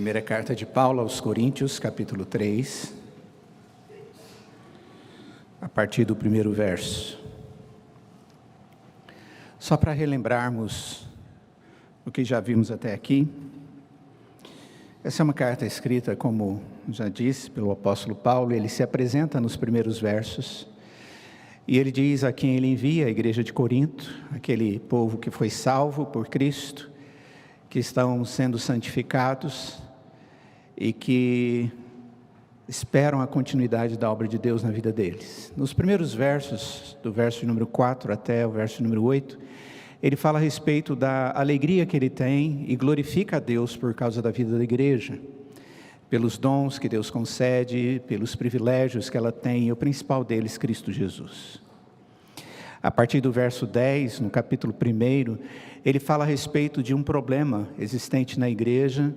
Primeira carta de Paulo aos Coríntios, capítulo 3, a partir do primeiro verso. Só para relembrarmos o que já vimos até aqui, essa é uma carta escrita, como já disse, pelo apóstolo Paulo. Ele se apresenta nos primeiros versos, e ele diz a quem ele envia: a igreja de Corinto, aquele povo que foi salvo por Cristo, que estão sendo santificados e que esperam a continuidade da obra de Deus na vida deles. Nos primeiros versos, do verso número 4 até o verso número 8, ele fala a respeito da alegria que ele tem e glorifica a Deus por causa da vida da igreja, pelos dons que Deus concede, pelos privilégios que ela tem, e o principal deles, Cristo Jesus. A partir do verso 10, no capítulo 1, ele fala a respeito de um problema existente na igreja.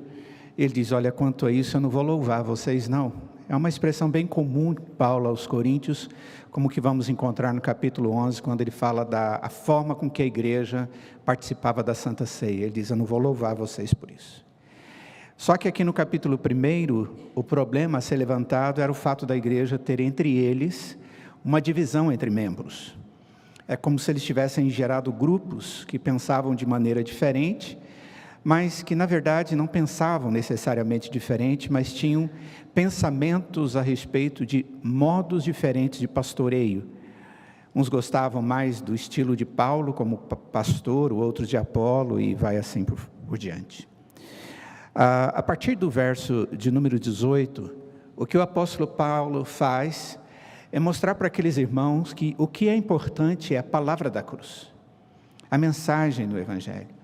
Ele diz: olha, quanto a isso eu não vou louvar vocês não. É uma expressão bem comum de Paulo aos Coríntios, como que vamos encontrar no capítulo 11, quando ele fala da forma com que a igreja participava da Santa Ceia. Ele diz: eu não vou louvar vocês por isso. Só que aqui no capítulo 1, o problema a ser levantado era o fato da igreja ter entre eles uma divisão entre membros. É como se eles tivessem gerado grupos que pensavam de maneira diferente, mas que na verdade não pensavam necessariamente diferente, mas tinham pensamentos a respeito de modos diferentes de pastoreio. Uns gostavam mais do estilo de Paulo como pastor, outros de Apolo, e vai assim por diante. A partir do verso de número 18, o que o apóstolo Paulo faz é mostrar para aqueles irmãos que o que é importante é a palavra da cruz, a mensagem do Evangelho.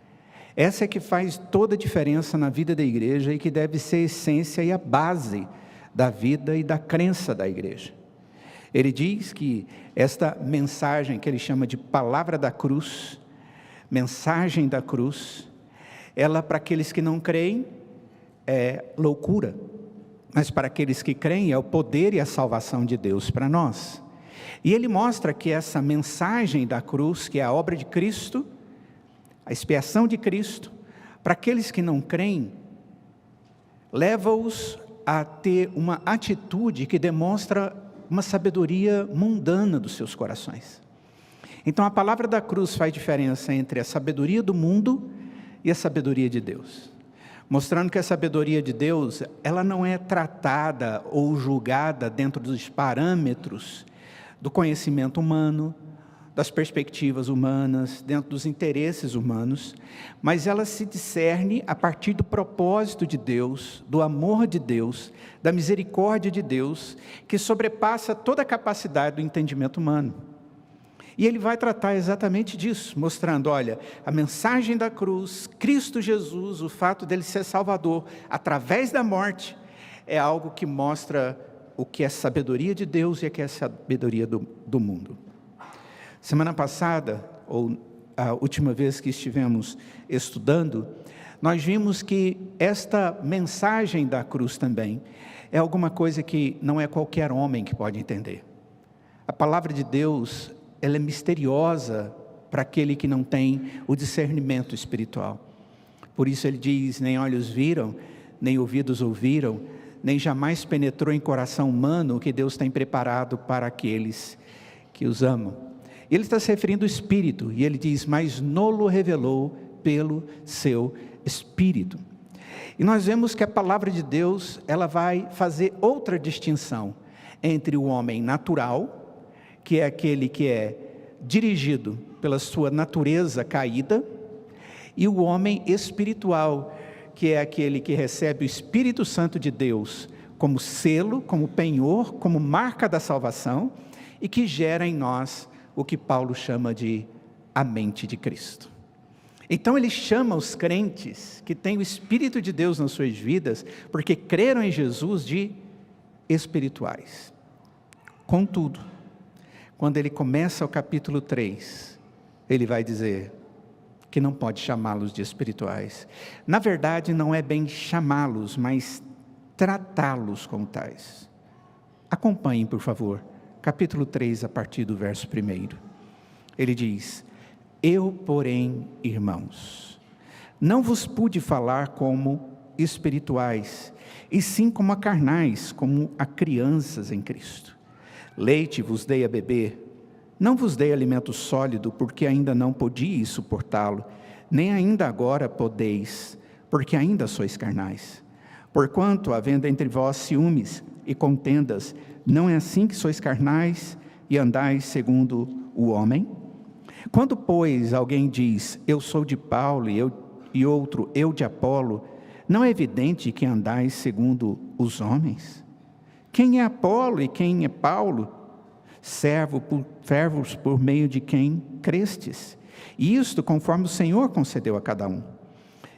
Essa é que faz toda a diferença na vida da igreja e que deve ser a essência e a base da vida e da crença da igreja. Ele diz que esta mensagem que ele chama de palavra da cruz, mensagem da cruz, ela para aqueles que não creem é loucura, mas para aqueles que creem é o poder e a salvação de Deus para nós. E ele mostra que essa mensagem da cruz, que é a obra de Cristo, a expiação de Cristo, para aqueles que não creem, leva-os a ter uma atitude que demonstra uma sabedoria mundana dos seus corações. Então a palavra da cruz faz diferença entre a sabedoria do mundo e a sabedoria de Deus, mostrando que a sabedoria de Deus, ela não é tratada ou julgada dentro dos parâmetros do conhecimento humano, das perspectivas humanas, dentro dos interesses humanos, mas ela se discerne a partir do propósito de Deus, do amor de Deus, da misericórdia de Deus, que sobrepassa toda a capacidade do entendimento humano. E ele vai tratar exatamente disso, mostrando, olha, a mensagem da cruz, Cristo Jesus, o fato dele ser Salvador, através da morte, é algo que mostra o que é sabedoria de Deus e o que é sabedoria do mundo. Semana passada, ou a última vez que estivemos estudando, nós vimos que esta mensagem da cruz também é alguma coisa que não é qualquer homem que pode entender. A palavra de Deus, ela é misteriosa para aquele que não tem o discernimento espiritual. Por isso ele diz: nem olhos viram, nem ouvidos ouviram, nem jamais penetrou em coração humano o que Deus tem preparado para aqueles que os amam. Ele está se referindo ao Espírito, e ele diz: mas nolo revelou pelo seu Espírito. E nós vemos que a palavra de Deus, ela vai fazer outra distinção entre o homem natural, que é aquele que é dirigido pela sua natureza caída, e o homem espiritual, que é aquele que recebe o Espírito Santo de Deus como selo, como penhor, como marca da salvação, e que gera em nós o que Paulo chama de a mente de Cristo. Então ele chama os crentes que têm o Espírito de Deus nas suas vidas, porque creram em Jesus, de espirituais. Contudo, quando ele começa o capítulo 3, ele vai dizer que não pode chamá-los de espirituais. Na verdade, não é bem chamá-los, mas tratá-los como tais. Acompanhem, por favor, capítulo 3, a partir do verso 1. Ele diz: eu, porém, irmãos, não vos pude falar como espirituais, e sim como a carnais, como a crianças em Cristo. Leite vos dei a beber, não vos dei alimento sólido, porque ainda não podíeis suportá-lo, nem ainda agora podeis, porque ainda sois carnais. Porquanto, havendo entre vós ciúmes e contendas, não é assim que sois carnais e andais segundo o homem? Quando, pois, alguém diz, eu sou de Paulo, e outro, eu de Apolo, não é evidente que andais segundo os homens? Quem é Apolo e quem é Paulo? Servos por meio de quem crestes. E isto conforme o Senhor concedeu a cada um.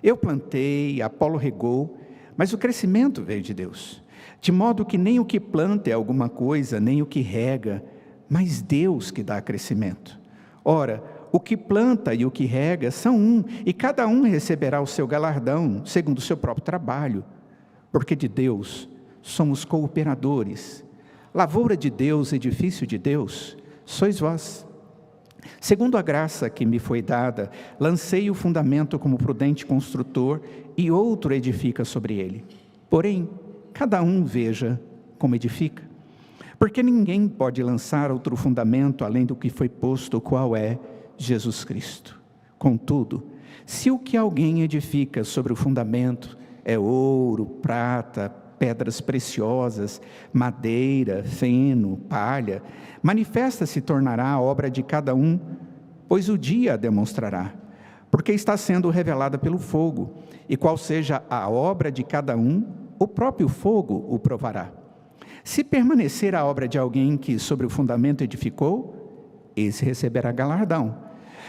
Eu plantei, Apolo regou, mas o crescimento veio de Deus. De modo que nem o que planta é alguma coisa, nem o que rega, mas Deus que dá crescimento. Ora, o que planta e o que rega são um, e cada um receberá o seu galardão, segundo o seu próprio trabalho. Porque de Deus somos cooperadores. Lavoura de Deus, edifício de Deus, sois vós. Segundo a graça que me foi dada, lancei o fundamento como prudente construtor, e outro edifica sobre ele. Porém, cada um veja como edifica. Porque ninguém pode lançar outro fundamento além do que foi posto, o qual é Jesus Cristo. Contudo, se o que alguém edifica sobre o fundamento é ouro, prata, pedras preciosas, madeira, feno, palha, manifesta se tornará a obra de cada um, pois o dia a demonstrará, porque está sendo revelada pelo fogo, e qual seja a obra de cada um, o próprio fogo o provará. Se permanecer a obra de alguém que sobre o fundamento edificou, esse receberá galardão.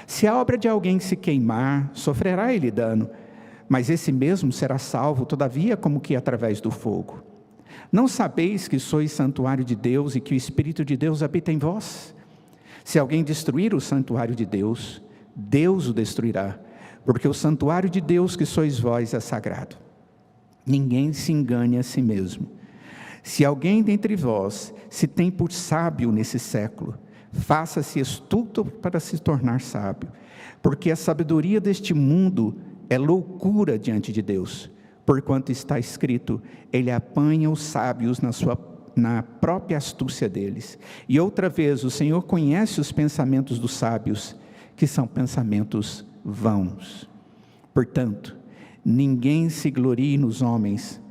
Se a obra de alguém se queimar, sofrerá ele dano, mas esse mesmo será salvo, todavia, como que através do fogo. Não sabeis que sois santuário de Deus e que o Espírito de Deus habita em vós? Se alguém destruir o santuário de Deus, Deus o destruirá, porque o santuário de Deus que sois vós é sagrado. Ninguém se engane a si mesmo. Se alguém dentre vós se tem por sábio nesse século, faça-se estulto para se tornar sábio, porque a sabedoria deste mundo é loucura diante de Deus, porquanto está escrito, ele apanha os sábios na própria astúcia deles. E outra vez, o Senhor conhece os pensamentos dos sábios, que são pensamentos vãos. Portanto, ninguém se glorie nos homens,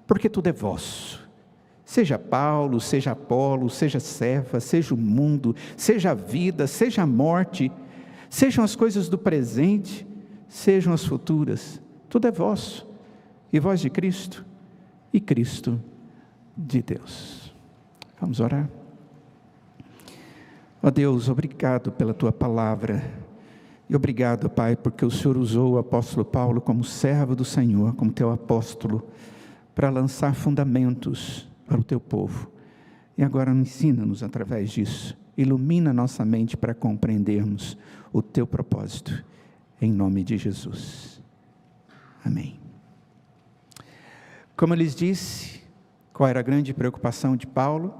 porque tudo é vosso. Seja Paulo, seja Apolo, seja Cefa, seja o mundo, seja a vida, seja a morte, sejam as coisas do presente, sejam as futuras, tudo é vosso, e vós de Cristo, e Cristo de Deus. Vamos orar? Ó Deus, obrigado pela Tua palavra, e obrigado, Pai, porque o Senhor usou o apóstolo Paulo como servo do Senhor, como Teu apóstolo, para lançar fundamentos para o Teu povo, e agora ensina-nos através disso, ilumina nossa mente para compreendermos o Teu propósito, em nome de Jesus, amém. Como eu lhes disse, qual era a grande preocupação de Paulo?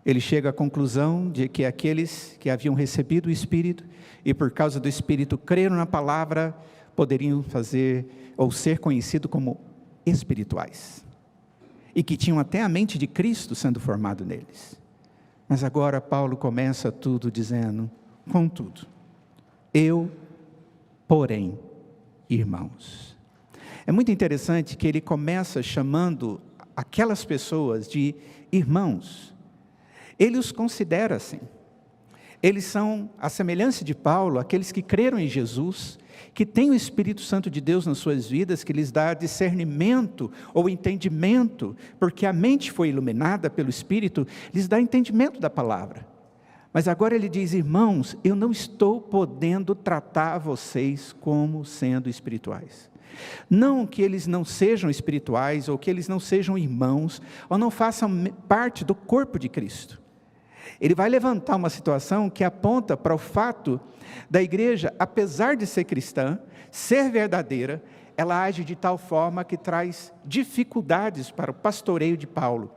Ele chega à conclusão de que aqueles que haviam recebido o Espírito, e por causa do Espírito creram na palavra, poderiam fazer, ou ser conhecidos como espirituais, e que tinham até a mente de Cristo sendo formado neles. Mas agora Paulo começa tudo dizendo, contudo, eu, porém, irmãos. É muito interessante que ele começa chamando aquelas pessoas de irmãos. Ele os considera assim. Eles são, à semelhança de Paulo, aqueles que creram em Jesus, que têm o Espírito Santo de Deus nas suas vidas, que lhes dá discernimento ou entendimento, porque a mente foi iluminada pelo Espírito, lhes dá entendimento da palavra. Mas agora ele diz, irmãos, eu não estou podendo tratar vocês como sendo espirituais. Não que eles não sejam espirituais, ou que eles não sejam irmãos, ou não façam parte do corpo de Cristo. Ele vai levantar uma situação que aponta para o fato da igreja, apesar de ser cristã, ser verdadeira, ela age de tal forma que traz dificuldades para o pastoreio de Paulo.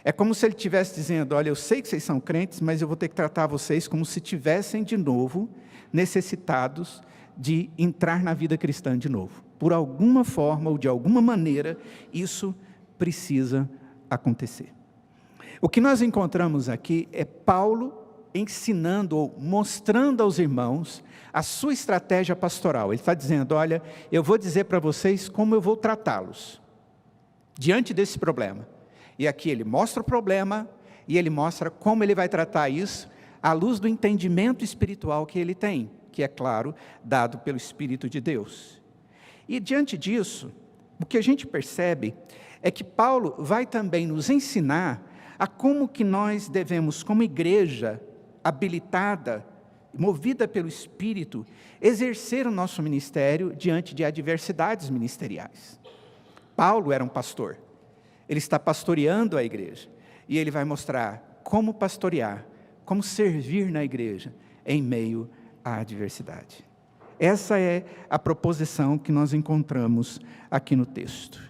É como se ele estivesse dizendo, olha, eu sei que vocês são crentes, mas eu vou ter que tratar vocês como se tivessem de novo necessitados de entrar na vida cristã de novo. Por alguma forma ou de alguma maneira, isso precisa acontecer. O que nós encontramos aqui é Paulo ensinando ou mostrando aos irmãos a sua estratégia pastoral. Ele está dizendo, olha, eu vou dizer para vocês como eu vou tratá-los diante desse problema. E aqui ele mostra o problema e ele mostra como ele vai tratar isso à luz do entendimento espiritual que ele tem, que é claro, dado pelo Espírito de Deus. E diante disso, o que a gente percebe é que Paulo vai também nos ensinar a como que nós devemos, como igreja habilitada, movida pelo Espírito, exercer o nosso ministério diante de adversidades ministeriais. Paulo era um pastor, ele está pastoreando a igreja, e ele vai mostrar como pastorear, como servir na igreja, em meio à adversidade. Essa é a proposição que nós encontramos aqui no texto.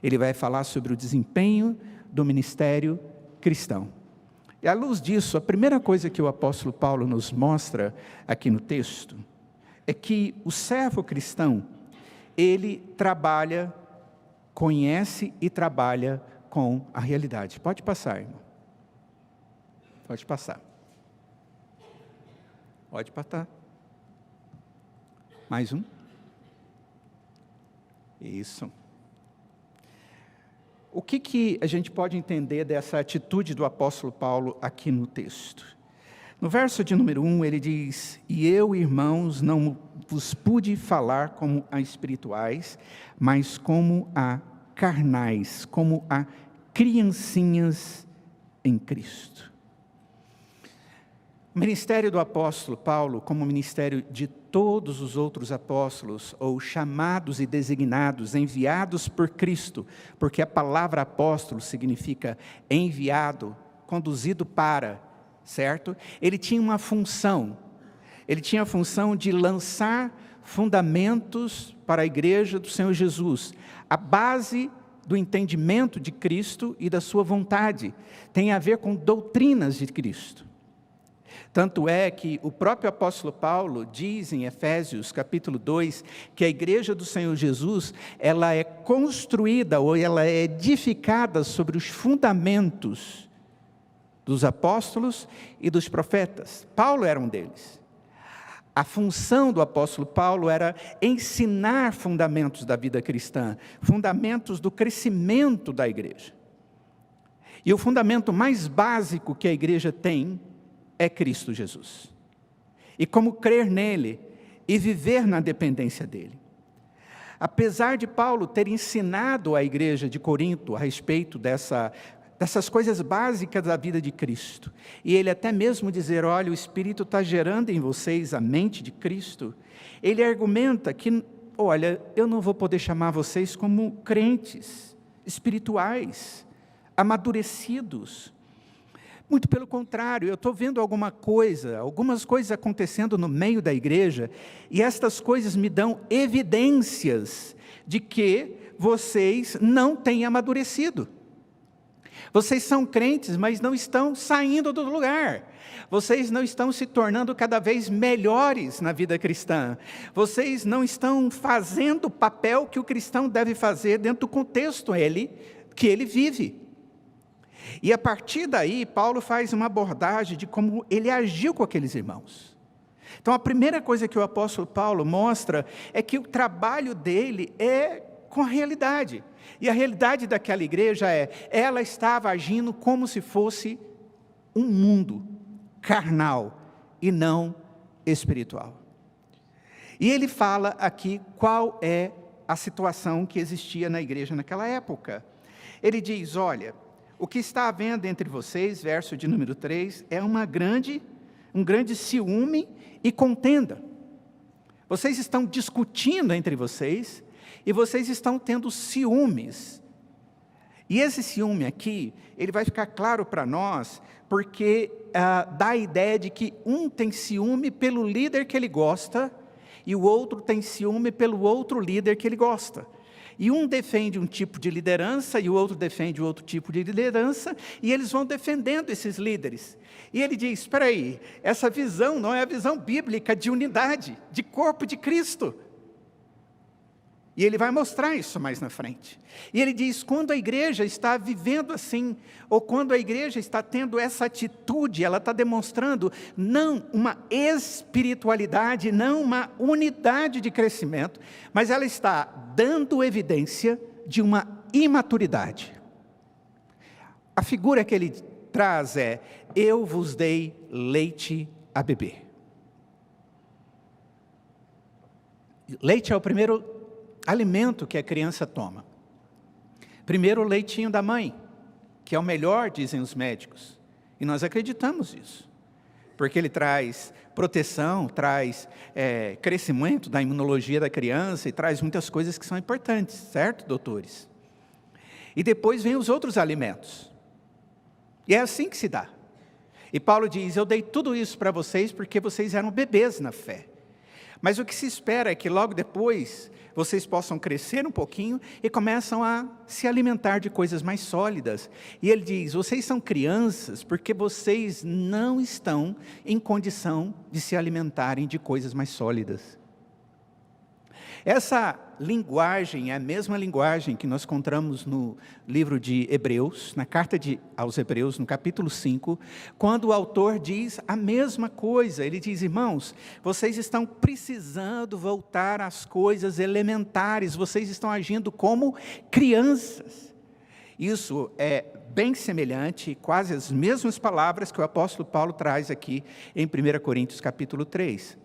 Ele vai falar sobre o desempenho do ministério cristão. E à luz disso, a primeira coisa que o apóstolo Paulo nos mostra aqui no texto, é que o servo cristão, ele trabalha, conhece e trabalha com a realidade. Pode passar, irmão. Pode passar. Pode passar. Mais um. Isso. O que a gente pode entender dessa atitude do apóstolo Paulo aqui no texto? No verso de número 1, ele diz, e eu, irmãos, não vos pude falar como a espirituais, mas como a carnais, como a criancinhas em Cristo. O ministério do apóstolo Paulo, como o ministério de todos os outros apóstolos, ou chamados e designados, enviados por Cristo, porque a palavra apóstolo significa enviado, conduzido para, certo? Ele tinha uma função, ele tinha a função de lançar fundamentos para a igreja do Senhor Jesus, a base do entendimento de Cristo e da sua vontade, tem a ver com doutrinas de Cristo. Tanto é que o próprio apóstolo Paulo diz em Efésios capítulo 2, que a igreja do Senhor Jesus, ela é construída ou ela é edificada sobre os fundamentos dos apóstolos e dos profetas. Paulo era um deles. A função do apóstolo Paulo era ensinar fundamentos da vida cristã, fundamentos do crescimento da igreja. E o fundamento mais básico que a igreja tem é Cristo Jesus. E como crer nele e viver na dependência dele. Apesar de Paulo ter ensinado à igreja de Corinto a respeito dessas coisas básicas da vida de Cristo, e ele até mesmo dizer, olha, o Espírito está gerando em vocês a mente de Cristo, ele argumenta que, olha, eu não vou poder chamar vocês como crentes espirituais, amadurecidos. Muito pelo contrário, eu estou vendo algumas coisas acontecendo no meio da igreja, e estas coisas me dão evidências de que vocês não têm amadurecido. Vocês são crentes, mas não estão saindo do lugar. Vocês não estão se tornando cada vez melhores na vida cristã. Vocês não estão fazendo o papel que o cristão deve fazer dentro do contexto que ele vive. E a partir daí, Paulo faz uma abordagem de como ele agiu com aqueles irmãos. Então, a primeira coisa que o apóstolo Paulo mostra é que o trabalho dele é com a realidade. E a realidade daquela igreja ela estava agindo como se fosse um mundo carnal e não espiritual. E ele fala aqui qual é a situação que existia na igreja naquela época. Ele diz, olha, o que está havendo entre vocês, verso de número 3, é um grande ciúme e contenda. Vocês estão discutindo entre vocês, e vocês estão tendo ciúmes. E esse ciúme aqui, ele vai ficar claro para nós, porque dá a ideia de que um tem ciúme pelo líder que ele gosta, e o outro tem ciúme pelo outro líder que ele gosta. E um defende um tipo de liderança, e o outro defende outro tipo de liderança, e eles vão defendendo esses líderes. E ele diz, espera aí, essa visão não é a visão bíblica de unidade, de corpo de Cristo. E ele vai mostrar isso mais na frente. E ele diz, quando a igreja está vivendo assim, ou quando a igreja está tendo essa atitude, ela está demonstrando não uma espiritualidade, não uma unidade de crescimento, mas ela está dando evidência de uma imaturidade. A figura que ele traz é, eu vos dei leite a beber. Leite é o primeiro alimento que a criança toma. Primeiro o leitinho da mãe, que é o melhor, dizem os médicos. E nós acreditamos nisso. Porque ele traz proteção, traz crescimento da imunologia da criança e traz muitas coisas que são importantes, certo, doutores? E depois vem os outros alimentos. E é assim que se dá. E Paulo diz, eu dei tudo isso para vocês porque vocês eram bebês na fé. Mas o que se espera é que logo depois vocês possam crescer um pouquinho e começam a se alimentar de coisas mais sólidas. E ele diz, vocês são crianças porque vocês não estão em condição de se alimentarem de coisas mais sólidas. Essa linguagem é a mesma linguagem que nós encontramos no livro de Hebreus, na carta aos Hebreus, no capítulo 5, quando o autor diz a mesma coisa. Ele diz, irmãos, vocês estão precisando voltar às coisas elementares, vocês estão agindo como crianças. Isso é bem semelhante, quase as mesmas palavras que o apóstolo Paulo traz aqui em 1 Coríntios capítulo 3.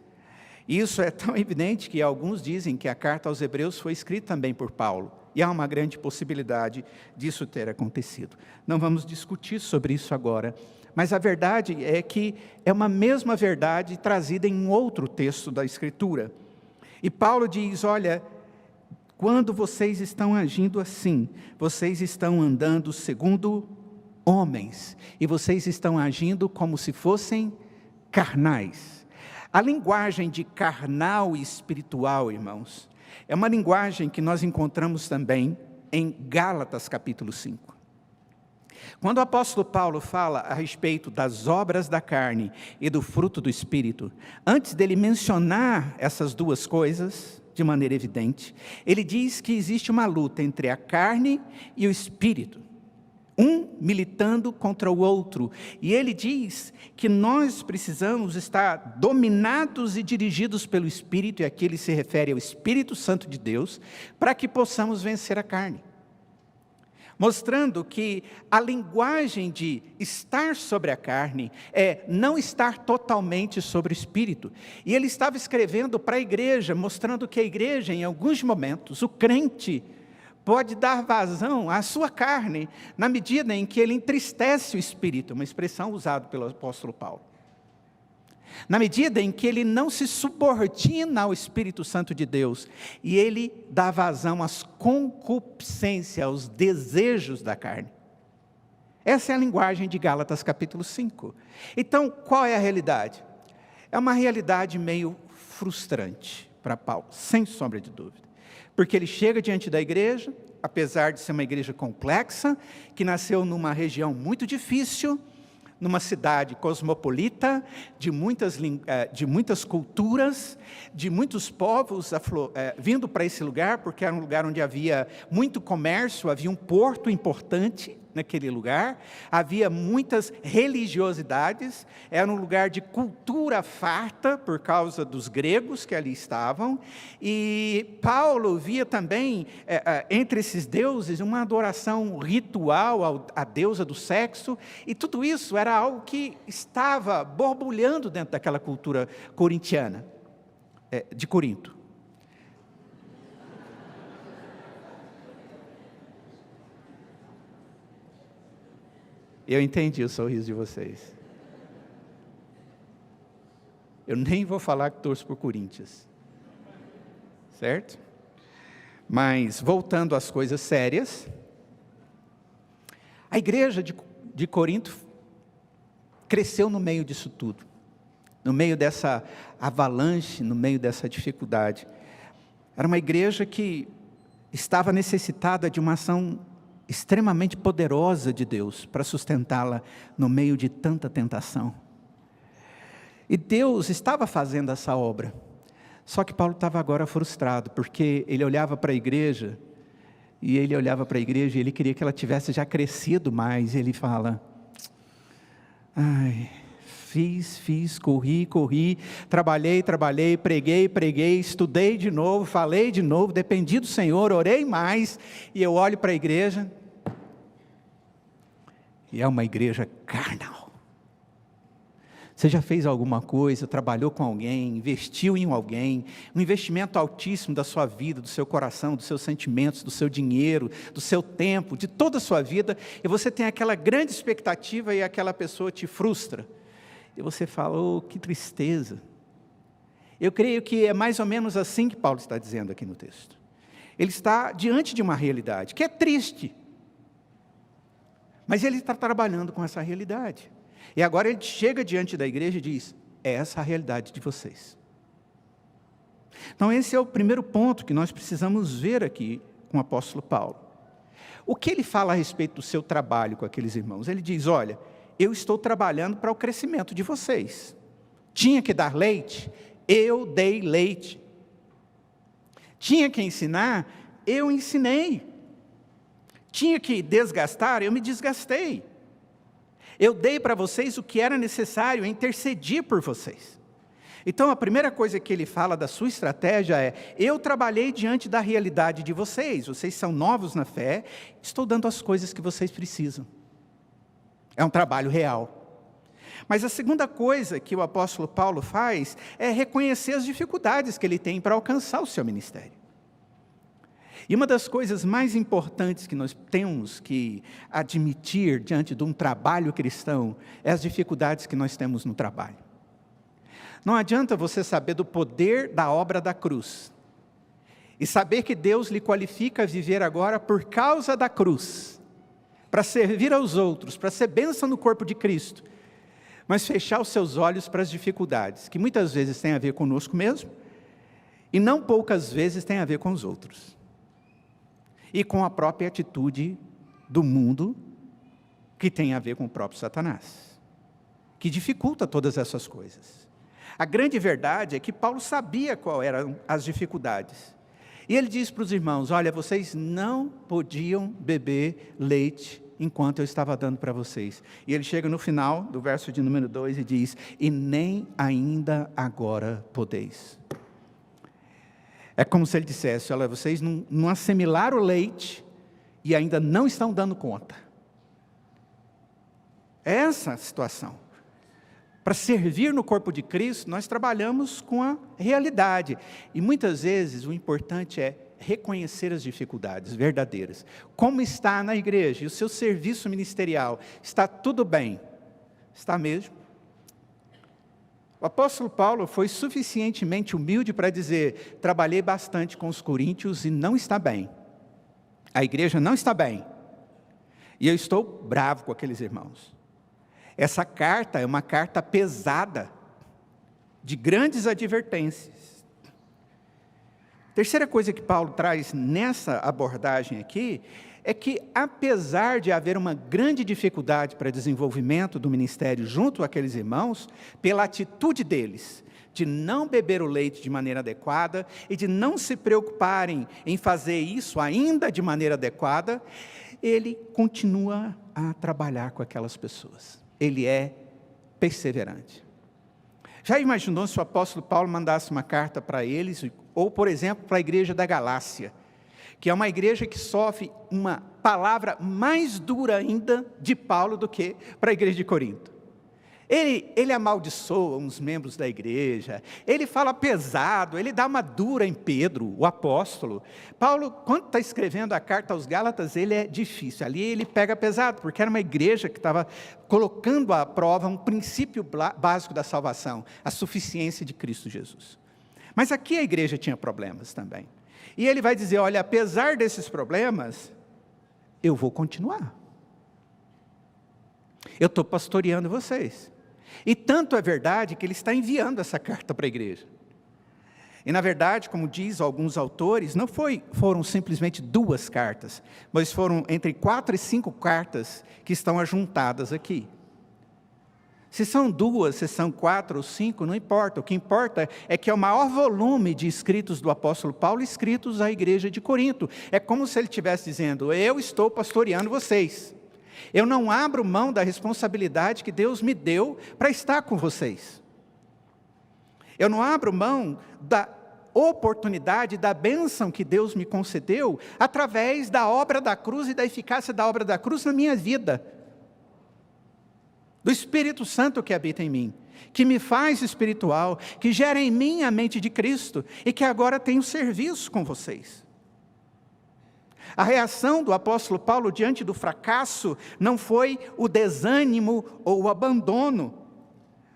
Isso é tão evidente que alguns dizem que a carta aos Hebreus foi escrita também por Paulo. E há uma grande possibilidade disso ter acontecido. Não vamos discutir sobre isso agora. Mas a verdade é que é uma mesma verdade trazida em outro texto da Escritura. E Paulo diz, olha, quando vocês estão agindo assim, vocês estão andando segundo homens. E vocês estão agindo como se fossem carnais. A linguagem de carnal e espiritual, irmãos, é uma linguagem que nós encontramos também em Gálatas capítulo 5. Quando o apóstolo Paulo fala a respeito das obras da carne e do fruto do Espírito, antes dele mencionar essas duas coisas, de maneira evidente, ele diz que existe uma luta entre a carne e o Espírito. Um militando contra o outro. E ele diz que nós precisamos estar dominados e dirigidos pelo Espírito, e aqui ele se refere ao Espírito Santo de Deus, para que possamos vencer a carne. Mostrando que a linguagem de estar sobre a carne é não estar totalmente sobre o Espírito. E ele estava escrevendo para a igreja, mostrando que a igreja, em alguns momentos, o crente, pode dar vazão à sua carne, na medida em que ele entristece o Espírito, uma expressão usada pelo apóstolo Paulo. Na medida em que ele não se subordina ao Espírito Santo de Deus, e ele dá vazão às concupiscências, aos desejos da carne. Essa é a linguagem de Gálatas capítulo 5. Então, qual é a realidade? É uma realidade meio frustrante para Paulo, sem sombra de dúvida. Porque ele chega diante da igreja, apesar de ser uma igreja complexa, que nasceu numa região muito difícil, numa cidade cosmopolita, de muitas culturas, de muitos povos vindo para esse lugar, porque era um lugar onde havia muito comércio, havia um porto importante naquele lugar, havia muitas religiosidades, era um lugar de cultura farta, por causa dos gregos que ali estavam, e Paulo via também, entre esses deuses, uma adoração ritual à deusa do sexo, e tudo isso era algo que estava borbulhando dentro daquela cultura corintiana, de Corinto. Eu entendi o sorriso de vocês. Eu nem vou falar que torço por Corinthians. Certo? Mas, voltando às coisas sérias, a igreja de Corinto cresceu no meio disso tudo. No meio dessa avalanche, no meio dessa dificuldade. Era uma igreja que estava necessitada de uma ação extremamente poderosa de Deus para sustentá-la no meio de tanta tentação. E Deus estava fazendo essa obra. Só que Paulo estava agora frustrado, porque ele olhava para a igreja, e ele queria que ela tivesse já crescido mais, e ele fala, ai, fiz, corri, trabalhei, preguei, estudei de novo, falei de novo, dependi do Senhor, orei mais, e eu olho para a igreja, e é uma igreja carnal. Você já fez alguma coisa, trabalhou com alguém, investiu em alguém, um investimento altíssimo da sua vida, do seu coração, dos seus sentimentos, do seu dinheiro, do seu tempo, de toda a sua vida, e você tem aquela grande expectativa e aquela pessoa te frustra. E você fala, oh, que tristeza. Eu creio que é mais ou menos assim que Paulo está dizendo aqui no texto. Ele está diante de uma realidade, que é triste. Mas ele está trabalhando com essa realidade. E agora ele chega diante da igreja e diz, é essa a realidade de vocês. Então esse é o primeiro ponto que nós precisamos ver aqui com o apóstolo Paulo. O que ele fala a respeito do seu trabalho com aqueles irmãos? Ele diz, olha, eu estou trabalhando para o crescimento de vocês. Tinha que dar leite? Eu dei leite. Tinha que ensinar? Eu ensinei. Tinha que desgastar? Eu me desgastei. Eu dei para vocês o que era necessário, intercedi por vocês. Então a primeira coisa que ele fala da sua estratégia é, eu trabalhei diante da realidade de vocês são novos na fé, estou dando as coisas que vocês precisam. É um trabalho real. Mas a segunda coisa que o apóstolo Paulo faz é reconhecer as dificuldades que ele tem para alcançar o seu ministério. E uma das coisas mais importantes que nós temos que admitir diante de um trabalho cristão é as dificuldades que nós temos no trabalho. Não adianta você saber do poder da obra da cruz e saber que Deus lhe qualifica a viver agora por causa da cruz, para servir aos outros, para ser bênção no corpo de Cristo, mas fechar os seus olhos para as dificuldades, que muitas vezes têm a ver conosco mesmo, e não poucas vezes têm a ver com os outros. E com a própria atitude do mundo, que tem a ver com o próprio Satanás, que dificulta todas essas coisas. A grande verdade é que Paulo sabia quais eram as dificuldades. E ele diz para os irmãos, olha, vocês não podiam beber leite enquanto eu estava dando para vocês. E ele chega no final do verso de número 2 e diz, e nem ainda agora podeis. É como se ele dissesse, olha, vocês não assimilaram o leite e ainda não estão dando conta. É essa a situação. Para servir no corpo de Cristo, nós trabalhamos com a realidade. E muitas vezes o importante é reconhecer as dificuldades verdadeiras. Como está na igreja e o seu serviço ministerial? Está tudo bem? Está mesmo? O apóstolo Paulo foi suficientemente humilde para dizer, trabalhei bastante com os coríntios e não está bem. A igreja não está bem. E eu estou bravo com aqueles irmãos. Essa carta é uma carta pesada, de grandes advertências. Terceira coisa que Paulo traz nessa abordagem aqui, é que apesar de haver uma grande dificuldade para desenvolvimento do ministério junto àqueles irmãos, pela atitude deles, de não beber o leite de maneira adequada, e de não se preocuparem em fazer isso ainda de maneira adequada, ele continua a trabalhar com aquelas pessoas. Ele é perseverante. Já imaginou se o apóstolo Paulo mandasse uma carta para eles, ou por exemplo, para a igreja da Galácia, que é uma igreja que sofre uma palavra mais dura ainda de Paulo do que para a igreja de Corinto. Ele amaldiçoa uns membros da igreja, ele fala pesado, ele dá uma dura em Pedro, o apóstolo. Paulo, quando está escrevendo a carta aos Gálatas, ele é difícil, ali ele pega pesado, porque era uma igreja que estava colocando à prova um princípio básico da salvação, a suficiência de Cristo Jesus. Mas aqui a igreja tinha problemas também. E ele vai dizer, olha, apesar desses problemas, eu vou continuar. Eu estou pastoreando vocês. E tanto é verdade que ele está enviando essa carta para a igreja. E na verdade, como diz alguns autores, não foram simplesmente 2 cartas, mas foram entre 4 e 5 cartas que estão ajuntadas aqui. Se são 2, se são 4 ou 5, não importa. O que importa é que é o maior volume de escritos do apóstolo Paulo escritos à igreja de Corinto. É como se ele estivesse dizendo: eu estou pastoreando vocês. Eu não abro mão da responsabilidade que Deus me deu para estar com vocês. Eu não abro mão da oportunidade, da bênção que Deus me concedeu através da obra da cruz e da eficácia da obra da cruz na minha vida. Do Espírito Santo que habita em mim, que me faz espiritual, que gera em mim a mente de Cristo e que agora tenho serviço com vocês. A reação do apóstolo Paulo diante do fracasso não foi o desânimo ou o abandono,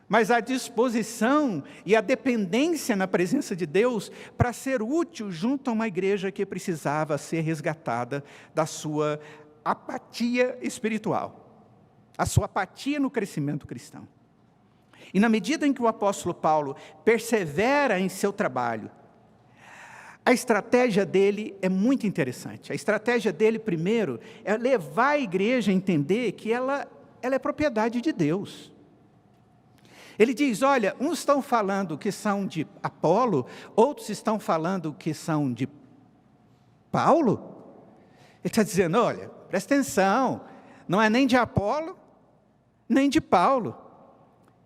mas a disposição e a dependência na presença de Deus para ser útil junto a uma igreja que precisava ser resgatada da sua apatia espiritual. A sua apatia no crescimento cristão. E na medida em que o apóstolo Paulo persevera em seu trabalho, a estratégia dele é muito interessante. A estratégia dele, primeiro, é levar a igreja a entender que ela é propriedade de Deus. Ele diz: olha, uns estão falando que são de Apolo, outros estão falando que são de Paulo. Ele está dizendo: olha, presta atenção, não é nem de Apolo, nem de Paulo.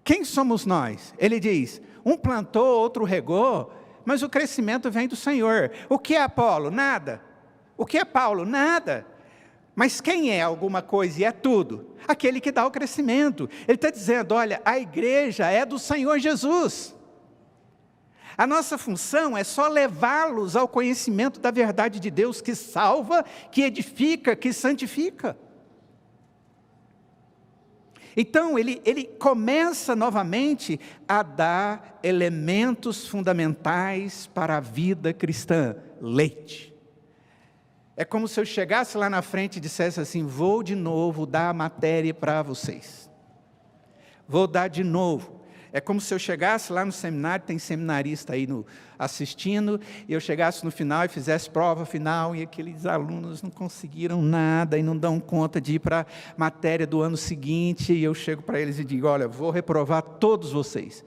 Quem somos nós? Ele diz: um plantou, outro regou, mas o crescimento vem do Senhor. O que é Apolo? Nada. O que é Paulo? Nada. Mas quem é alguma coisa e é tudo? Aquele que dá o crescimento. Ele está dizendo: olha, a igreja é do Senhor Jesus. A nossa função é só levá-los ao conhecimento da verdade de Deus, que salva, que edifica, que santifica. Então, ele começa novamente a dar elementos fundamentais para a vida cristã. Leite. É como se eu chegasse lá na frente e dissesse assim: vou de novo dar a matéria para vocês. Vou dar de novo. É como se eu chegasse lá no seminário, tem seminarista aí assistindo, e eu chegasse no final e fizesse prova final, e aqueles alunos não conseguiram nada, e não dão conta de ir para a matéria do ano seguinte, e eu chego para eles e digo: olha, vou reprovar todos vocês.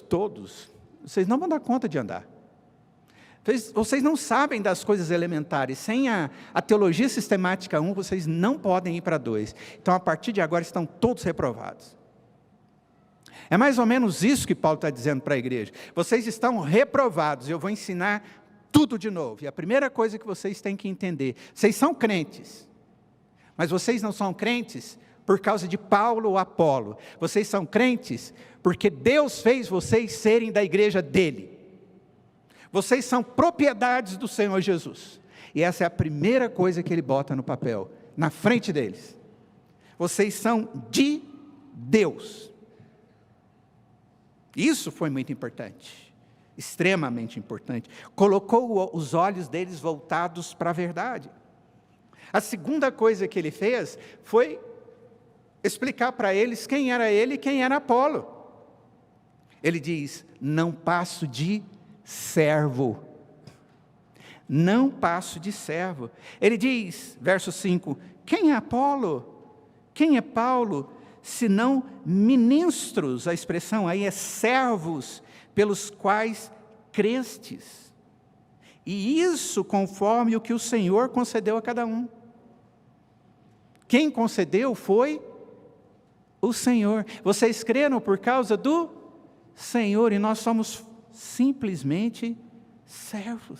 Todos? Vocês não vão dar conta de andar. Vocês não sabem das coisas elementares. Sem a teologia sistemática 1, vocês não podem ir para 2. Então, a partir de agora, estão todos reprovados. É mais ou menos isso que Paulo está dizendo para a igreja. Vocês estão reprovados, eu vou ensinar tudo de novo. E a primeira coisa que vocês têm que entender: vocês são crentes, mas vocês não são crentes por causa de Paulo ou Apolo. Vocês são crentes porque Deus fez vocês serem da igreja dele. Vocês são propriedades do Senhor Jesus. E essa é a primeira coisa que ele bota no papel, na frente deles. Vocês são de Deus. Isso foi muito importante, extremamente importante. Colocou os olhos deles voltados para a verdade. A segunda coisa que ele fez foi explicar para eles quem era ele e quem era Apolo. Ele diz: não passo de servo. Não passo de servo. Ele diz, verso 5, quem é Apolo? Quem é Paulo? Senão ministros, a expressão aí é servos, pelos quais crestes. E isso conforme o que o Senhor concedeu a cada um. Quem concedeu foi o Senhor. Vocês creram por causa do Senhor, e nós somos simplesmente servos.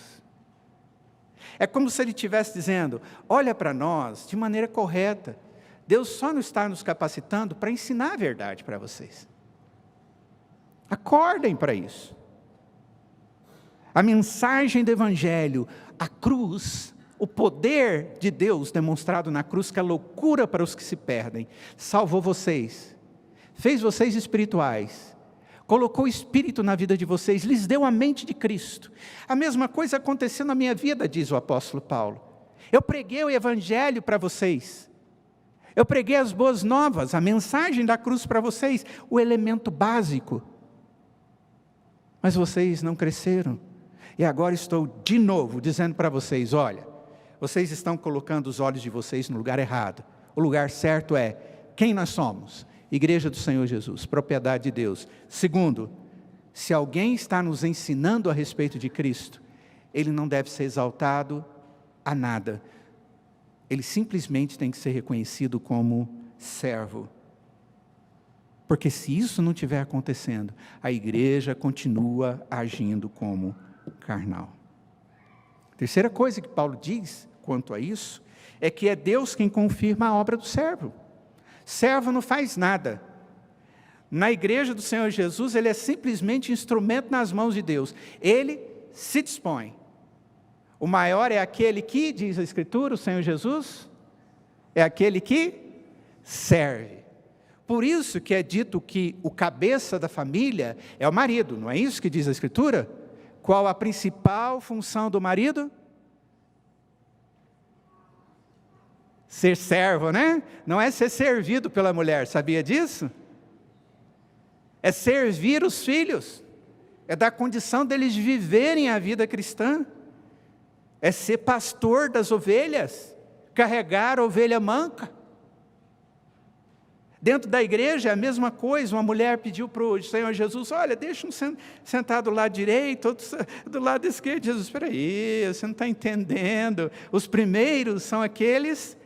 É como se ele estivesse dizendo: olha para nós de maneira correta. Deus só não está nos capacitando para ensinar a verdade para vocês. Acordem para isso. A mensagem do Evangelho, a cruz, o poder de Deus demonstrado na cruz, que é loucura para os que se perdem, salvou vocês, fez vocês espirituais, colocou o Espírito na vida de vocês, lhes deu a mente de Cristo. A mesma coisa aconteceu na minha vida, diz o apóstolo Paulo. Eu preguei o Evangelho para vocês. Eu preguei as boas novas, a mensagem da cruz para vocês, o elemento básico. Mas vocês não cresceram. E agora estou de novo dizendo para vocês: olha, vocês estão colocando os olhos de vocês no lugar errado. O lugar certo é quem nós somos. Igreja do Senhor Jesus, propriedade de Deus. Segundo, se alguém está nos ensinando a respeito de Cristo, ele não deve ser exaltado a nada. Ele simplesmente tem que ser reconhecido como servo. Porque se isso não estiver acontecendo, a igreja continua agindo como carnal. Terceira coisa que Paulo diz quanto a isso, é que é Deus quem confirma a obra do servo. Servo não faz nada. Na igreja do Senhor Jesus, ele é simplesmente instrumento nas mãos de Deus. Ele se dispõe. O maior é aquele que, diz a Escritura, o Senhor Jesus, é aquele que serve. Por isso que é dito que o cabeça da família é o marido, não é isso que diz a Escritura? Qual a principal função do marido? Ser servo, né? Não é ser servido pela mulher, sabia disso? É servir os filhos, é dar condição deles viverem a vida cristã, é ser pastor das ovelhas, carregar a ovelha manca. Dentro da igreja é a mesma coisa. Uma mulher pediu para o Senhor Jesus: olha, deixa um sentado do lado direito, outro do lado esquerdo. Jesus: espera aí, você não está entendendo. Os primeiros são aqueles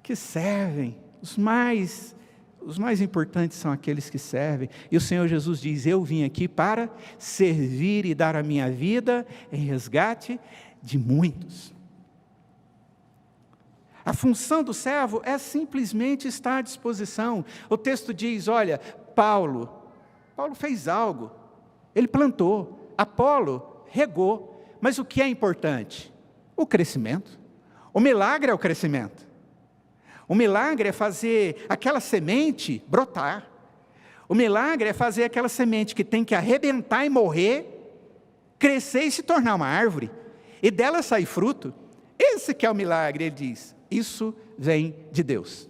que servem. Os mais importantes são aqueles que servem. E o Senhor Jesus diz: eu vim aqui para servir e dar a minha vida em resgate de muitos. A função do servo é simplesmente estar à disposição. O texto diz: olha, Paulo fez algo, ele plantou, Apolo regou, mas o que é importante? O crescimento. O milagre é o crescimento. O milagre é fazer aquela semente brotar. O milagre é fazer aquela semente que tem que arrebentar e morrer, crescer e se tornar uma árvore, e dela sair fruto. Esse que é o milagre, ele diz. Isso vem de Deus.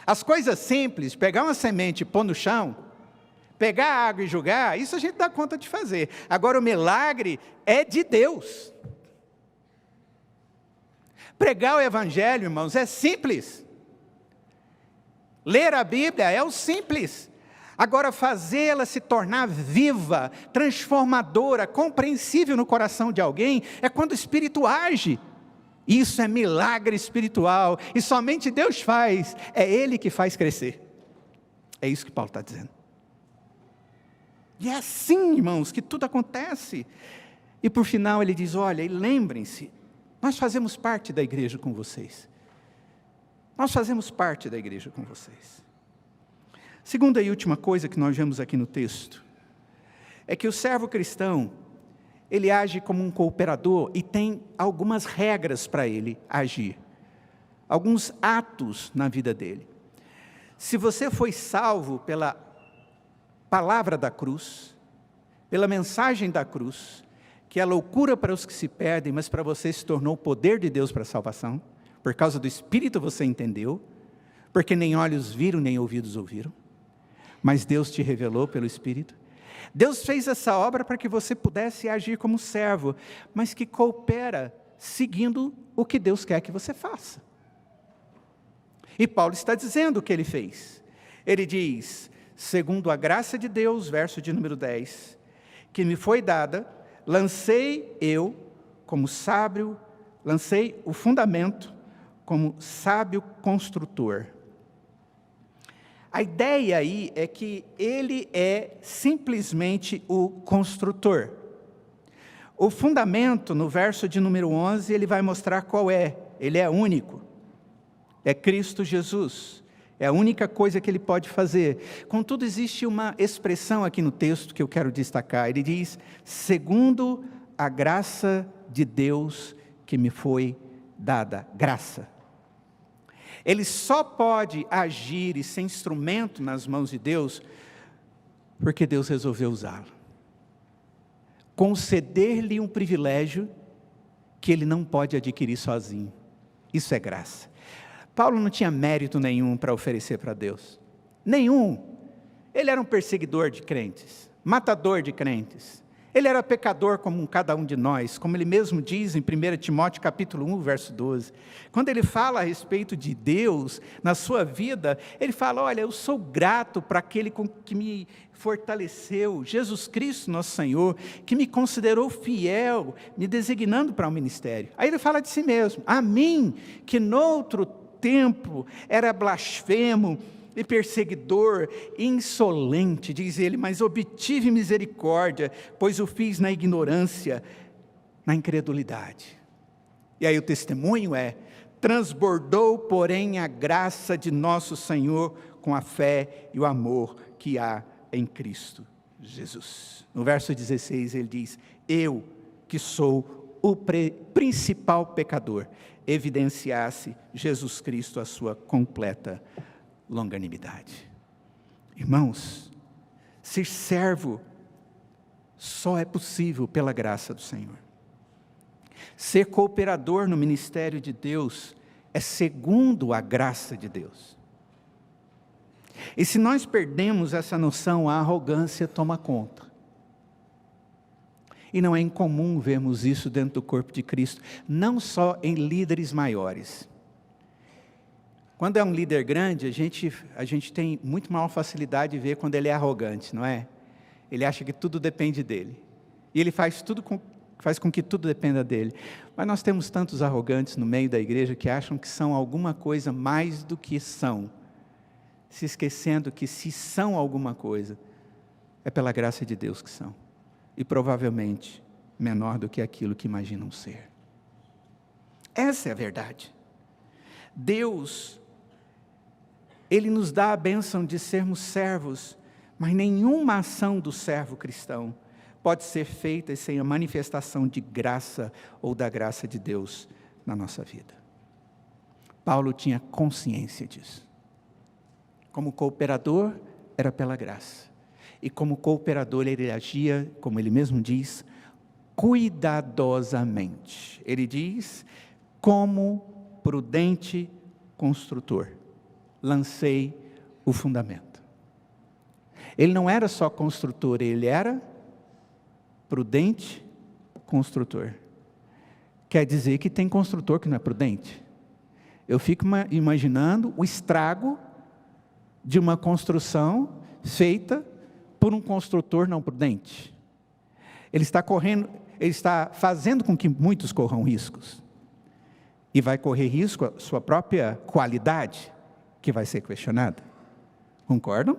As coisas simples, pegar uma semente e pôr no chão, pegar água e jogar, isso a gente dá conta de fazer. Agora o milagre é de Deus. Pregar o evangelho, irmãos, é simples. Ler a Bíblia é o simples. Agora fazê-la se tornar viva, transformadora, compreensível no coração de alguém, é quando o Espírito age. Isso é milagre espiritual, e somente Deus faz, é Ele que faz crescer. É isso que Paulo está dizendo. E é assim, irmãos, que tudo acontece. E por final ele diz: olha, e lembrem-se, nós fazemos parte da igreja com vocês. Nós fazemos parte da igreja com vocês. Segunda e última coisa que nós vemos aqui no texto, é que o servo cristão, ele age como um cooperador e tem algumas regras para ele agir. Alguns atos na vida dele. Se você foi salvo pela palavra da cruz, pela mensagem da cruz, que é loucura para os que se perdem, mas para você se tornou o poder de Deus para a salvação, por causa do Espírito você entendeu, porque nem olhos viram, nem ouvidos ouviram, mas Deus te revelou pelo Espírito. Deus fez essa obra para que você pudesse agir como servo, mas que coopera seguindo o que Deus quer que você faça. E Paulo está dizendo o que ele fez. Ele diz: segundo a graça de Deus, verso de número 10, que me foi dada, lancei eu como sábio, lancei o fundamento como sábio construtor. A ideia aí é que ele é simplesmente o construtor. O fundamento, no verso de número 11, ele vai mostrar qual é. Ele é único. É Cristo Jesus. É a única coisa que ele pode fazer. Contudo, existe uma expressão aqui no texto que eu quero destacar. Ele diz: segundo a graça de Deus que me foi dada. Graça. Ele só pode agir e ser instrumento nas mãos de Deus, porque Deus resolveu usá-lo. Conceder-lhe um privilégio que ele não pode adquirir sozinho. Isso é graça. Paulo não tinha mérito nenhum para oferecer para Deus. Nenhum. Ele era um perseguidor de crentes, matador de crentes. Ele era pecador como cada um de nós, como ele mesmo diz em 1 Timóteo capítulo 1, verso 12. Quando ele fala a respeito de Deus na sua vida, ele fala, olha, eu sou grato para aquele que me fortaleceu, Jesus Cristo nosso Senhor, que me considerou fiel, me designando para o ministério. Aí ele fala de si mesmo, a mim, que noutro tempo era blasfemo, e perseguidor, insolente, diz ele, mas obtive misericórdia, pois o fiz na ignorância, na incredulidade. E aí o testemunho é, transbordou, porém, a graça de nosso Senhor com a fé e o amor que há em Cristo Jesus. No verso 16 ele diz, eu que sou o principal pecador, evidenciasse Jesus Cristo a sua completa longanimidade. Irmãos, ser servo só é possível pela graça do Senhor. Ser cooperador no ministério de Deus é segundo a graça de Deus. E se nós perdemos essa noção, a arrogância toma conta. E não é incomum vermos isso dentro do corpo de Cristo, não só em líderes maiores. Quando é um líder grande, a gente tem muito maior facilidade de ver quando ele é arrogante, não é? Ele acha que tudo depende dele. E ele faz com que tudo dependa dele. Mas nós temos tantos arrogantes no meio da igreja que acham que são alguma coisa mais do que são. Se esquecendo que se são alguma coisa, é pela graça de Deus que são. E provavelmente menor do que aquilo que imaginam ser. Essa é a verdade. Deus, Ele nos dá a bênção de sermos servos, mas nenhuma ação do servo cristão pode ser feita sem a manifestação de graça ou da graça de Deus na nossa vida. Paulo tinha consciência disso. Como cooperador, era pela graça. E como cooperador, ele agia, como ele mesmo diz, cuidadosamente. Ele diz, como prudente construtor. Lancei o fundamento. Ele não era só construtor, ele era prudente construtor. Quer dizer que tem construtor que não é prudente. Eu fico imaginando o estrago de uma construção feita por um construtor não prudente. Ele está fazendo com que muitos corram riscos. E vai correr risco a sua própria qualidade, que vai ser questionada. Concordam?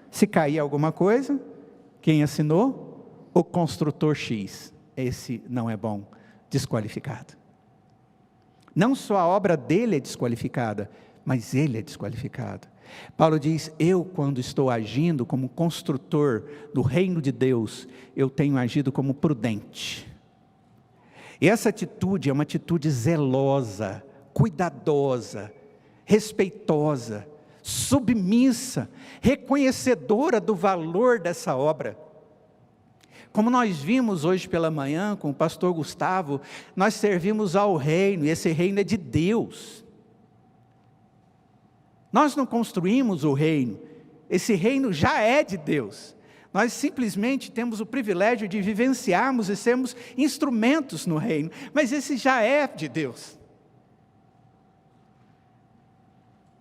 Se cair alguma coisa, quem assinou? O construtor X. Esse não é bom, desqualificado. Não só a obra dele é desqualificada, mas ele é desqualificado. Paulo diz, eu quando estou agindo como construtor do reino de Deus, eu tenho agido como prudente. E essa atitude é uma atitude zelosa, cuidadosa, respeitosa, submissa, reconhecedora do valor dessa obra. Como nós vimos hoje pela manhã com o pastor Gustavo, nós servimos ao reino, e esse reino é de Deus. Nós não construímos o reino, esse reino já é de Deus. Nós simplesmente temos o privilégio de vivenciarmos e sermos instrumentos no reino, mas esse já é de Deus.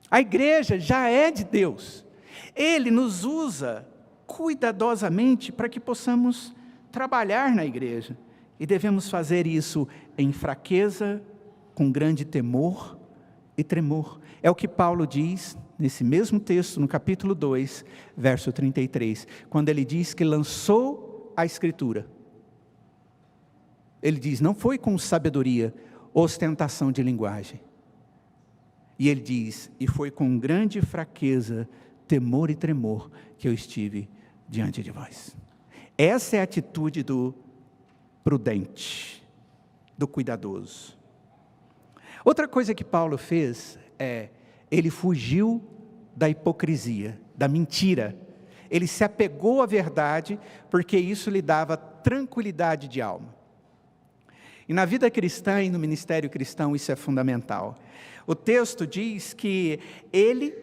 A igreja já é de Deus. Ele nos usa cuidadosamente para que possamos trabalhar na igreja. E devemos fazer isso em fraqueza, com grande temor e tremor. É o que Paulo diz nesse mesmo texto, no capítulo 2, verso 33, quando ele diz que lançou a Escritura. Ele diz, não foi com sabedoria, ostentação de linguagem. E ele diz, e foi com grande fraqueza, temor e tremor que eu estive diante de vós. Essa é a atitude do prudente, do cuidadoso. Outra coisa que Paulo fez ele fugiu da hipocrisia, da mentira. Ele se apegou à verdade, porque isso lhe dava tranquilidade de alma. E na vida cristã e no ministério cristão isso é fundamental. O texto diz que ele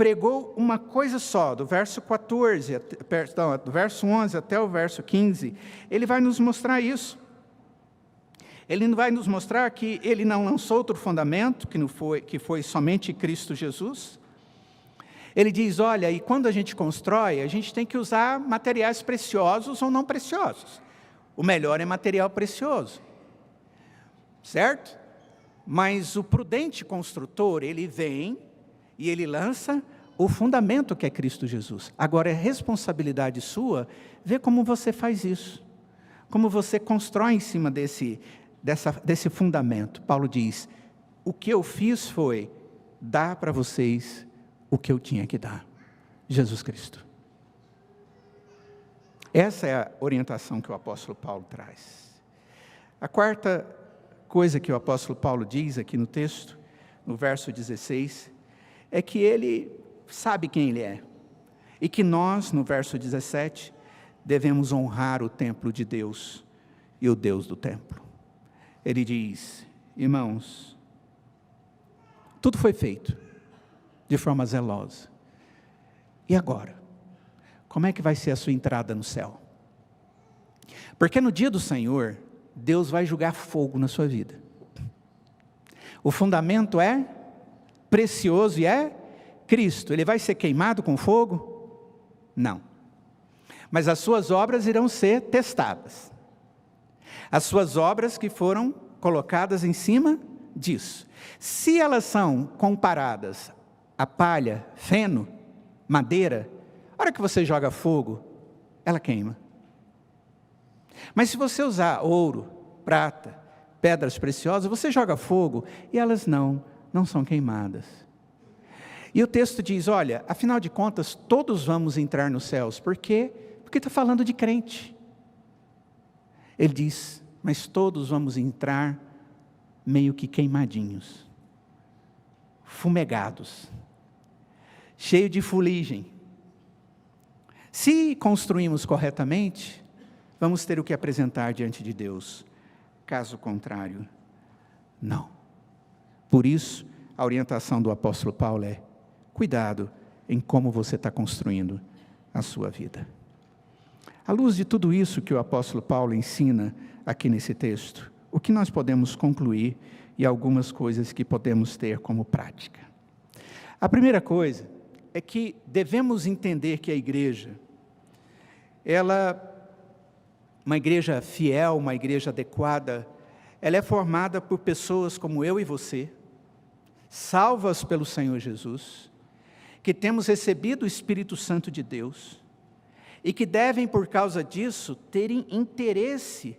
pregou uma coisa só, do verso 11 até o verso 15, ele vai nos mostrar isso. Ele vai nos mostrar que ele não lançou outro fundamento, que foi somente Cristo Jesus. Ele diz, olha, e quando a gente constrói, a gente tem que usar materiais preciosos ou não preciosos. O melhor é material precioso, certo? Mas o prudente construtor, ele vem e ele lança o fundamento que é Cristo Jesus. Agora é responsabilidade sua ver como você faz isso, como você constrói em cima desse fundamento. Paulo diz, o que eu fiz foi dar para vocês o que eu tinha que dar, Jesus Cristo. Essa é a orientação que o apóstolo Paulo traz. A quarta coisa que o apóstolo Paulo diz aqui no texto, no verso 16, é que ele sabe quem ele é, e que nós, no verso 17, devemos honrar o templo de Deus e o Deus do templo. Ele diz, irmãos, tudo foi feito de forma zelosa. E agora? Como é que vai ser a sua entrada no céu? Porque no dia do Senhor, Deus vai jogar fogo na sua vida. O fundamento é precioso e é Cristo. Ele vai ser queimado com fogo? Não. Mas as suas obras irão ser testadas. As suas obras que foram colocadas em cima disso. Se elas são comparadas a palha, feno, madeira, a hora que você joga fogo, ela queima. Mas se você usar ouro, prata, pedras preciosas, você joga fogo e elas não são queimadas. E o texto diz, olha, afinal de contas, todos vamos entrar nos céus. Por quê? Porque está falando de crente. Ele diz, mas todos vamos entrar meio que queimadinhos, fumegados, cheio de fuligem. Se construímos corretamente, vamos ter o que apresentar diante de Deus. Caso contrário, não. Por isso, a orientação do apóstolo Paulo é, cuidado em como você está construindo a sua vida. À luz de tudo isso que o apóstolo Paulo ensina aqui nesse texto, o que nós podemos concluir e algumas coisas que podemos ter como prática. A primeira coisa é que devemos entender que a igreja, uma igreja fiel, uma igreja adequada, ela é formada por pessoas como eu e você, salvas pelo Senhor Jesus, que temos recebido o Espírito Santo de Deus, e que devem, por causa disso, terem interesse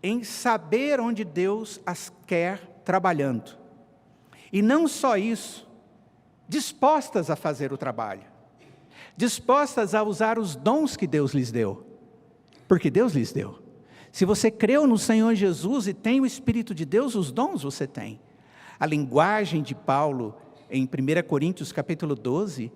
em saber onde Deus as quer trabalhando. E não só isso, dispostas a fazer o trabalho, dispostas a usar os dons que Deus lhes deu, porque Deus lhes deu. Se você creu no Senhor Jesus e tem o Espírito de Deus, os dons você tem. A linguagem de Paulo, em 1 Coríntios capítulo 12,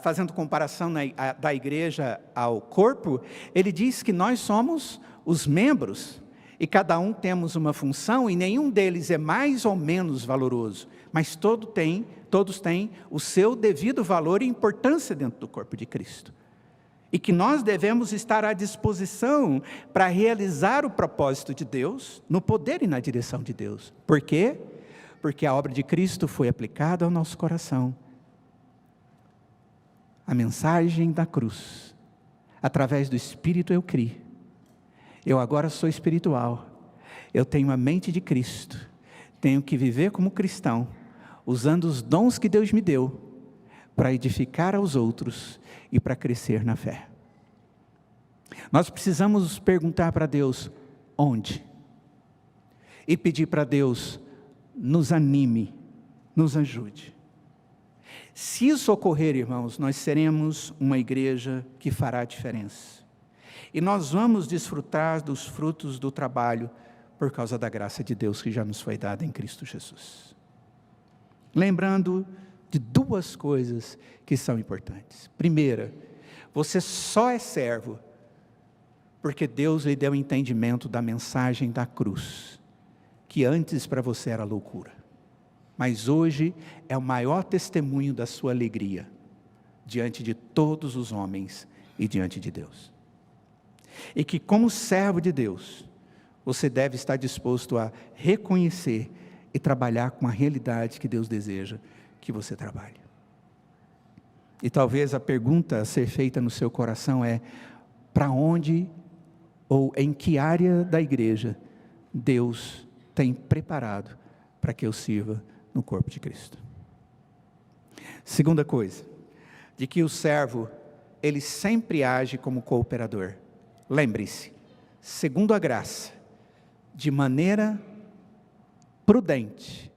fazendo comparação da igreja ao corpo, ele diz que nós somos os membros, e cada um temos uma função, e nenhum deles é mais ou menos valoroso, mas todos têm o seu devido valor e importância dentro do corpo de Cristo. E que nós devemos estar à disposição para realizar o propósito de Deus, no poder e na direção de Deus. Por quê? Porque a obra de Cristo foi aplicada ao nosso coração. A mensagem da cruz, através do Espírito eu criei. Eu agora sou espiritual, eu tenho a mente de Cristo, tenho que viver como cristão, usando os dons que Deus me deu, para edificar aos outros e para crescer na fé. Nós precisamos perguntar para Deus, onde? E pedir para Deus, nos anime, nos ajude. Se isso ocorrer, irmãos, nós seremos uma igreja que fará a diferença. E nós vamos desfrutar dos frutos do trabalho por causa da graça de Deus que já nos foi dada em Cristo Jesus. Lembrando de duas coisas que são importantes. Primeira, você só é servo porque Deus lhe deu entendimento da mensagem da cruz, que antes para você era loucura. mas hoje é o maior testemunho da sua alegria, diante de todos os homens e diante de Deus. E que como servo de Deus, você deve estar disposto a reconhecer e trabalhar com a realidade que Deus deseja que você trabalhe. E talvez a pergunta a ser feita no seu coração é: para onde ou em que área da igreja Deus tem preparado para que eu sirva no corpo de Cristo? Segunda coisa, de que o servo, ele sempre age como cooperador. Lembre-se, segundo a graça, de maneira prudente,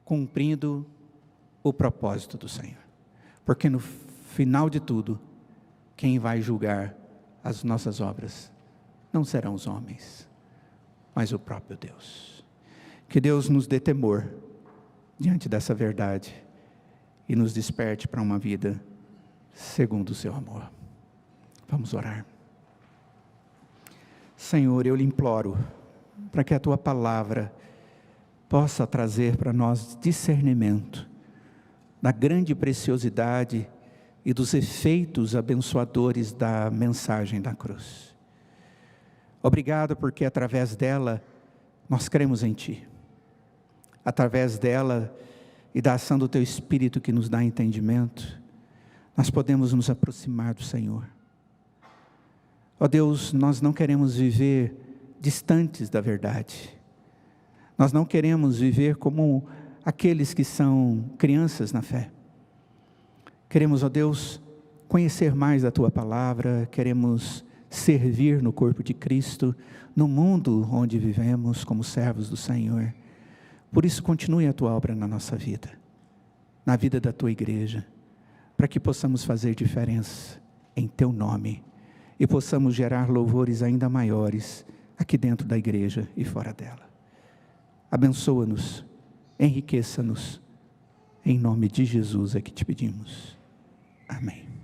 cumprindo o propósito do Senhor. Porque no final de tudo, quem vai julgar as nossas obras não serão os homens, mas o próprio Deus. Que Deus nos dê temor diante dessa verdade e nos desperte para uma vida segundo o seu amor. Vamos orar. Senhor, eu lhe imploro para que a tua palavra possa trazer para nós discernimento da grande preciosidade e dos efeitos abençoadores da mensagem da cruz. Obrigado porque através dela nós cremos em Ti. Através dela e da ação do Teu Espírito que nos dá entendimento, nós podemos nos aproximar do Senhor. Ó Deus, nós não queremos viver distantes da verdade. Nós não queremos viver como aqueles que são crianças na fé. Queremos, ó Deus, conhecer mais da Tua palavra, queremos servir no corpo de Cristo, no mundo onde vivemos como servos do Senhor. Por isso, continue a Tua obra na nossa vida, na vida da Tua igreja, para que possamos fazer diferença em Teu nome e possamos gerar louvores ainda maiores aqui dentro da igreja e fora dela. Abençoa-nos, enriqueça-nos, em nome de Jesus é que te pedimos. Amém.